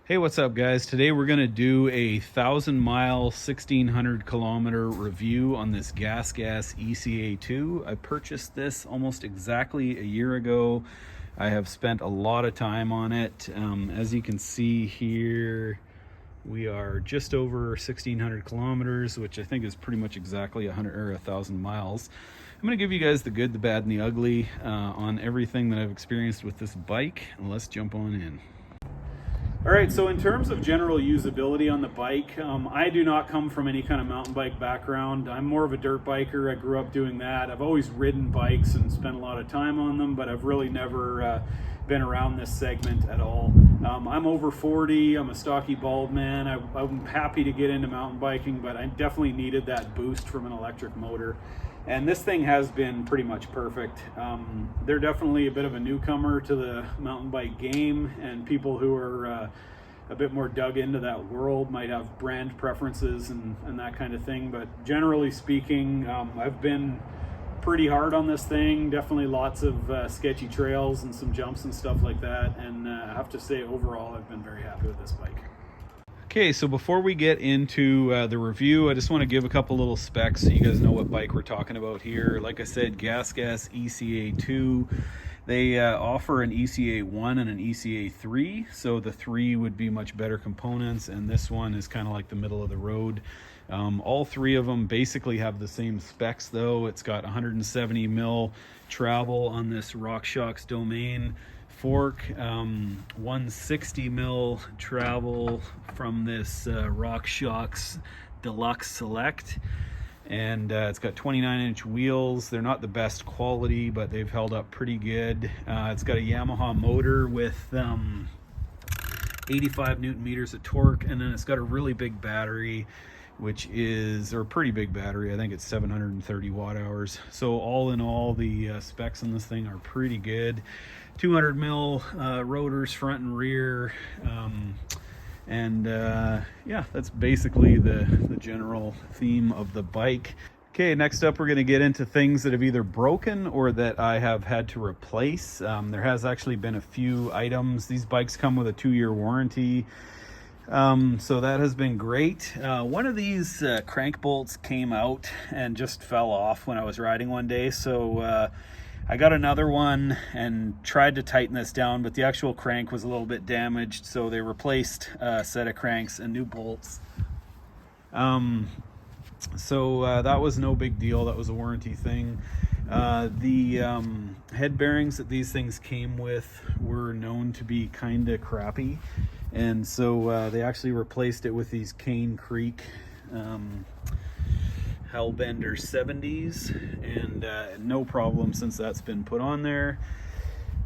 Hey, what's up guys? Today we're going to do a 1,000-mile, 1,600-kilometer review on this Gas ECA2. I purchased this almost exactly a year ago. I have spent a lot of time on it. As you can see here, we are just over 1,600 kilometers, which I think is pretty much exactly 1,000 miles. I'm going to give you guys the good, the bad, and the ugly on everything that I've experienced with this bike. Let's jump on in. All right, so in terms of general usability on the bike, I do not come from any kind of mountain bike background. I'm more of a dirt biker. I grew up doing that. I've always ridden bikes and spent a lot of time on them, but I've really never been around this segment at all. I'm over 40. I'm a stocky bald man. I'm happy to get into mountain biking, but I definitely needed that boost from an electric motor. And this thing has been pretty much perfect. They're definitely a bit of a newcomer to the mountain bike game, and people who are a bit more dug into that world might have brand preferences and that kind of thing. But generally speaking, I've been pretty hard on this thing. Definitely lots of sketchy trails and some jumps and stuff like that. And I have to say, overall, I've been very happy with this bike. Okay, so before we get into the review, I just want to give a couple little specs so you guys know what bike we're talking about here. Like I said, Gas ECA2. They offer an ECA1 and an ECA3, so the 3 would be much better components, and this one is kind of like the middle of the road. All three of them basically have the same specs though. It's got 170 mil travel on this RockShox Domain fork, 160 mil travel from this RockShox Deluxe Select, and it's got 29-inch wheels. They're not the best quality, but they've held up pretty good. It's got a Yamaha motor with 85 newton meters of torque, and then it's got a really big battery, which is, or a pretty big battery. I think it's 730 watt hours. So all in all, the specs on this thing are pretty good. 200 mil rotors front and rear, yeah, that's basically the general theme of the bike. Okay, next up we're going to get into things that have either broken or that I have had to replace. There has actually been a few items. These bikes come with a 2-year warranty, so that has been great. One of these crank bolts came out and just fell off when I was riding one day, so I got another one and tried to tighten this down, but the actual crank was a little bit damaged, so they replaced a set of cranks and new bolts. So that was no big deal. That was a warranty thing. The head bearings that these things came with were known to be kind of crappy, and so they actually replaced it with these Cane Creek Hellbender 70s, and no problem since that's been put on there.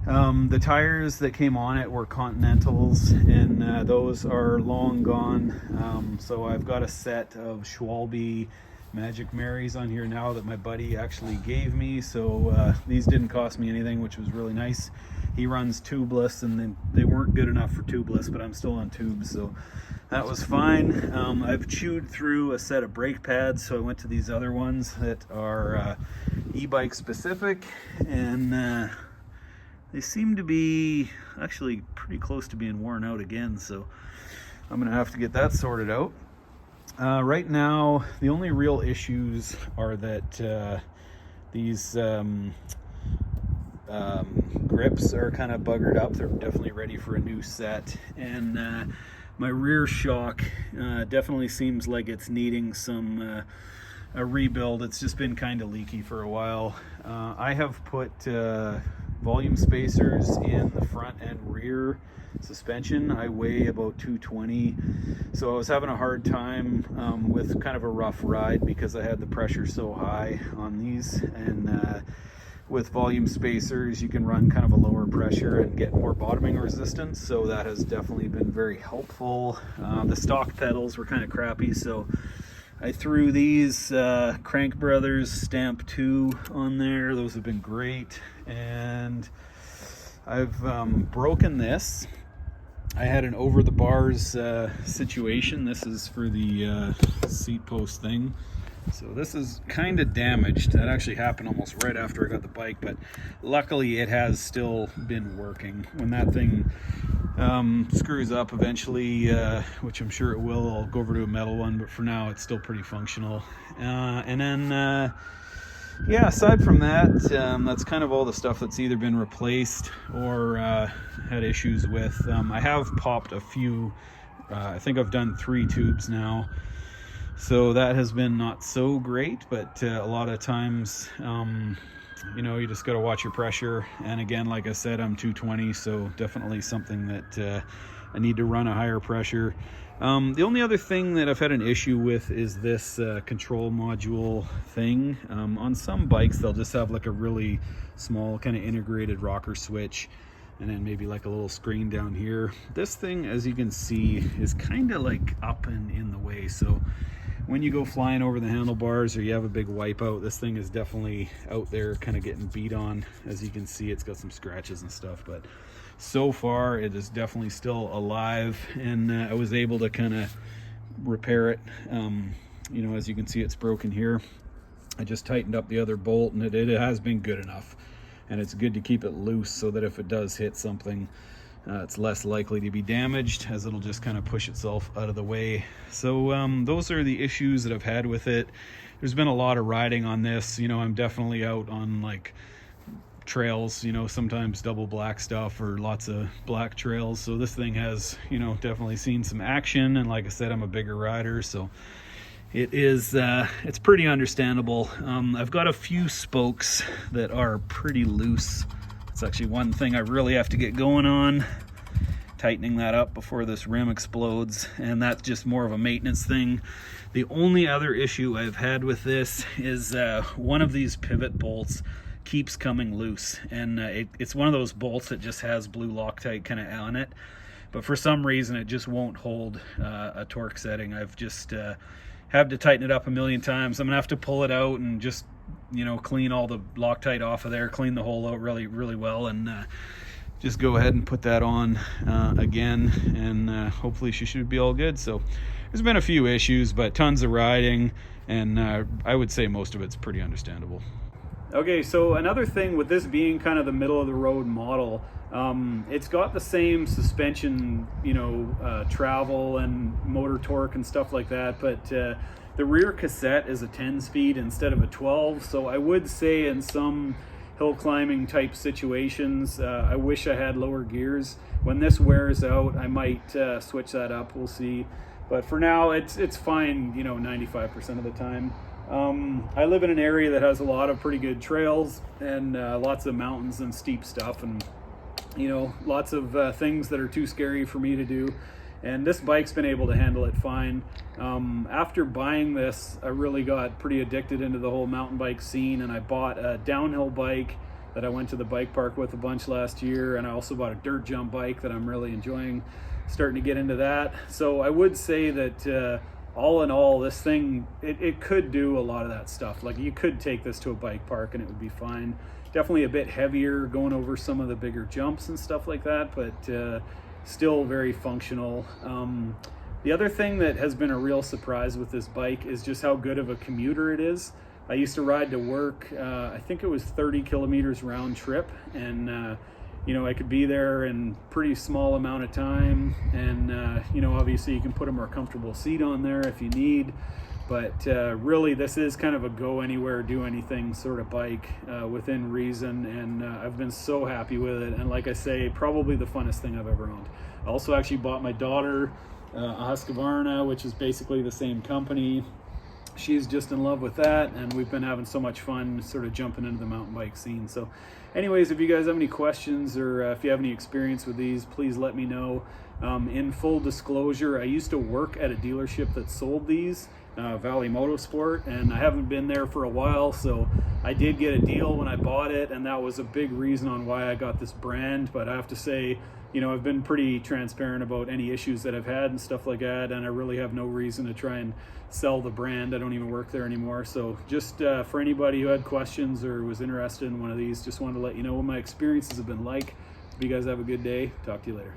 The tires that came on it were Continentals, and those are long gone. So I've got a set of Schwalbe Magic Marys on here now that my buddy actually gave me. So these didn't cost me anything, which was really nice. He runs tubeless, and they weren't good enough for tubeless, but I'm still on tubes, so that was fine. I've chewed through a set of brake pads, so I went to these other ones that are e-bike specific, and they seem to be actually pretty close to being worn out again, so I'm gonna have to get that sorted out. Right now, the only real issues are that these grips are kind of buggered up. They're definitely ready for a new set, and my rear shock definitely seems like it's needing some a rebuild. It's just been kind of leaky for a while. I have put volume spacers in the front and rear suspension. I weigh about 220, so I was having a hard time with kind of a rough ride because I had the pressure so high on these, and with volume spacers you can run kind of a lower pressure and get more bottoming resistance, so that has definitely been very helpful. The stock pedals were kind of crappy, so I threw these Crank Brothers Stamp 2 on there. Those have been great, and I've broken this. I had an over the bars situation. This is for the seat post thing. So this is kind of damaged. That actually happened almost right after I got the bike, but luckily it has still been working. When that thing screws up eventually, which I'm sure it will. I'll go over to a metal one, but for now it's still pretty functional. And then yeah, aside from that, that's kind of all the stuff that's either been replaced or had issues with. I have popped a few, I think I've done 3 tubes now, so that has been not so great, but a lot of times you know, you just got to watch your pressure. And again, like I said, I'm 220, so definitely something that I need to run a higher pressure. The only other thing that I've had an issue with is this control module thing. On some bikes, they'll just have like a really small kind of integrated rocker switch, and then maybe like a little screen down here. This thing, as you can see, is kind of like up and in the way. So when you go flying over the handlebars or you have a big wipeout, this thing is definitely out there kind of getting beat on. As you can see, it's got some scratches and stuff, but so far it is definitely still alive, and I was able to kind of repair it. You know, as you can see, it's broken here. I just tightened up the other bolt, and it has been good enough, and it's good to keep it loose so that if it does hit something, it's less likely to be damaged, as it'll just kind of push itself out of the way. So those are the issues that I've had with it. There's been a lot of riding on this. You know, I'm definitely out on like trails, you know, sometimes double black stuff or lots of black trails. So this thing has, you know, definitely seen some action. And like I said, I'm a bigger rider, so it is it's pretty understandable. I've got a few spokes that are pretty loose. It's actually one thing I really have to get going on, tightening that up before this rim explodes, and that's just more of a maintenance thing. The only other issue I've had with this is one of these pivot bolts keeps coming loose, and it's one of those bolts that just has blue Loctite kind of on it, but for some reason it just won't hold a torque setting. I've just had to tighten it up a million times. I'm gonna have to pull it out and just, you know, clean all the Loctite off of there, clean the hole out really well, and just go ahead and put that on again, and hopefully she should be all good. So there's been a few issues, but tons of riding, and I would say most of it's pretty understandable. Okay, so another thing with this being kind of the middle of the road model, it's got the same suspension, you know, travel and motor torque and stuff like that, but the rear cassette is a 10-speed instead of a 12. So I would say in some hill climbing type situations, I wish I had lower gears. When this wears out, I might switch that up, we'll see. But for now, it's fine, you know, 95% of the time. I live in an area that has a lot of pretty good trails and lots of mountains and steep stuff, and you know, lots of things that are too scary for me to do, and this bike's been able to handle it fine. After buying this, I really got pretty addicted into the whole mountain bike scene, and I bought a downhill bike that I went to the bike park with a bunch last year, and I also bought a dirt jump bike that I'm really enjoying, starting to get into that. So I would say that all in all, this thing, it could do a lot of that stuff. Like, you could take this to a bike park and it would be fine. Definitely a bit heavier going over some of the bigger jumps and stuff like that, but still very functional. The other thing that has been a real surprise with this bike is just how good of a commuter it is. I used to ride to work, I think it was 30 kilometers round trip, and you know, I could be there in pretty small amount of time, and you know, obviously you can put a more comfortable seat on there if you need, but really this is kind of a go anywhere, do anything sort of bike within reason, and I've been so happy with it, and like I say, probably the funnest thing I've ever owned. I also actually bought my daughter a Husqvarna, which is basically the same company. She's just in love with that, and we've been having so much fun sort of jumping into the mountain bike scene. So anyways, if you guys have any questions or if you have any experience with these, please let me know. In full disclosure, I used to work at a dealership that sold these, Valley Motorsport, and I haven't been there for a while, so I did get a deal when I bought it, and that was a big reason on why I got this brand. But I have to say, you know, I've been pretty transparent about any issues that I've had and stuff like that, and I really have no reason to try and sell the brand. I don't even work there anymore. So just for anybody who had questions or was interested in one of these, just wanted to let you know what my experiences have been like. Hope you guys have a good day. Talk to you later.